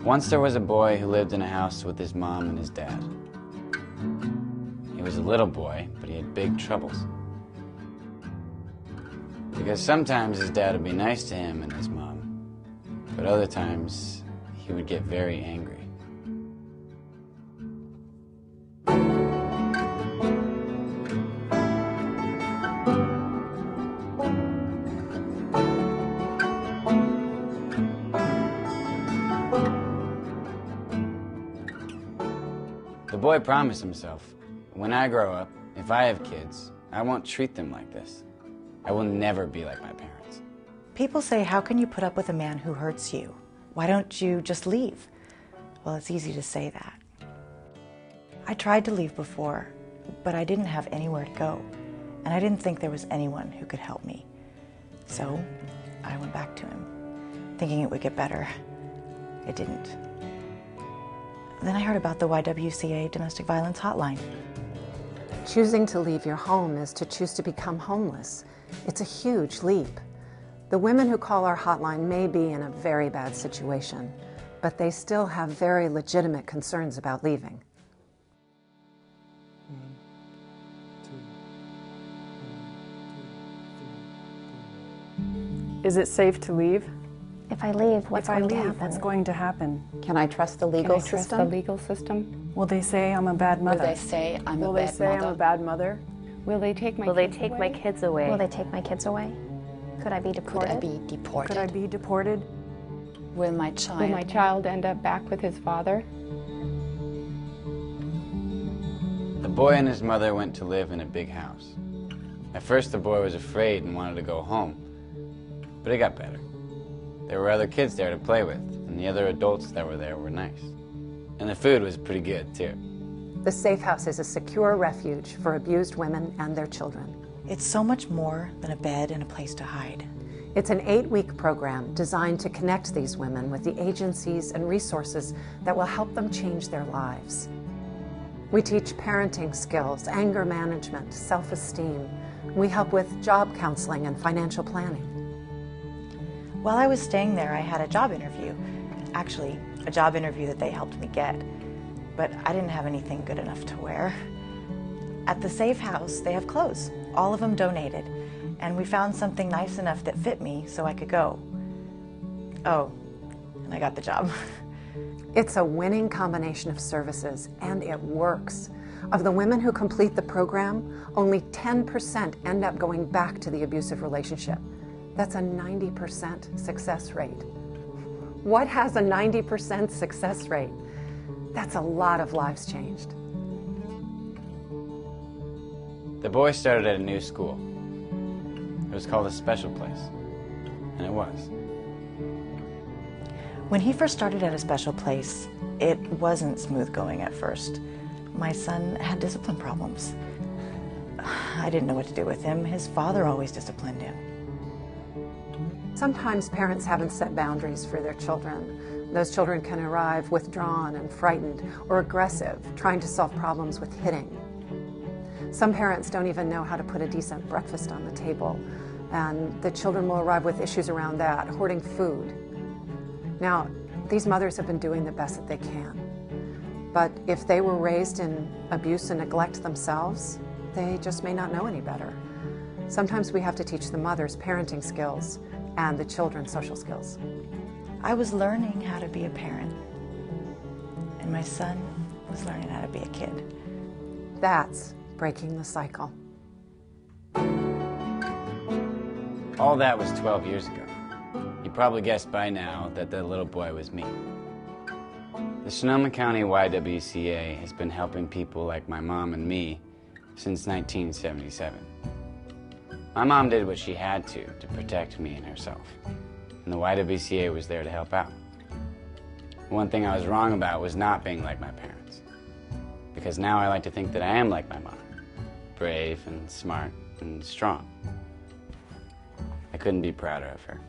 Once there was a boy who lived in a house with his mom and his dad. He was a little boy, but he had big troubles. Because sometimes his dad would be nice to him and his mom, but other times he would get very angry. The boy promised himself, when I grow up, if I have kids, I won't treat them like this. I will never be like my parents. People say, how can you put up with a man who hurts you? Why don't you just leave? Well, it's easy to say that. I tried to leave before, but I didn't have anywhere to go, and I didn't think there was anyone who could help me. So I went back to him, thinking it would get better. It didn't. Then I heard about the YWCA domestic violence hotline. Choosing to leave your home is to choose to become homeless. It's a huge leap. The women who call our hotline may be in a very bad situation, but they still have very legitimate concerns about leaving. Is it safe to leave? If I leave, what's going to happen? What's going to happen? Can I trust the legal system? Can I trust the legal system? Will they say I'm a bad mother? Will they say I'm a bad mother? Will they take my kids away? Will they take my kids away? Could I be deported? Could I be deported? Could I be deported? Will my child end up back with his father? The boy and his mother went to live in a big house. At first the boy was afraid and wanted to go home, but it got better. There were other kids there to play with, and the other adults that were there were nice. And the food was pretty good, too. The Safe House is a secure refuge for abused women and their children. It's so much more than a bed and a place to hide. It's an 8-week program designed to connect these women with the agencies and resources that will help them change their lives. We teach parenting skills, anger management, self-esteem. We help with job counseling and financial planning. While I was staying there, I had a job interview. Actually, a job interview that they helped me get. But I didn't have anything good enough to wear. At the Safe House, they have clothes, all of them donated, and we found something nice enough that fit me so I could go. Oh, and I got the job. It's a winning combination of services, and it works. Of the women who complete the program, only 10% end up going back to the abusive relationship. That's a 90% success rate. What has a 90% success rate? That's a lot of lives changed. The boy started at a new school. It was called a special place, and it was. When he first started at a special place, it wasn't smooth going at first. My son had discipline problems. I didn't know what to do with him. His father always disciplined him. Sometimes parents haven't set boundaries for their children. Those children can arrive withdrawn and frightened or aggressive, trying to solve problems with hitting. Some parents don't even know how to put a decent breakfast on the table, and the children will arrive with issues around that, hoarding food. Now, these mothers have been doing the best that they can, but if they were raised in abuse and neglect themselves, they just may not know any better. Sometimes we have to teach the mothers parenting skills and the children social skills. I was learning how to be a parent, and my son was learning how to be a kid. That's breaking the cycle. All that was 12 years ago. You probably guessed by now that the little boy was me. The Sonoma County YWCA has been helping people like my mom and me since 1977. My mom did what she had to protect me and herself, and the YWCA was there to help out. One thing I was wrong about was not being like my parents, because now I like to think that I am like my mom, brave and smart and strong. I couldn't be prouder of her.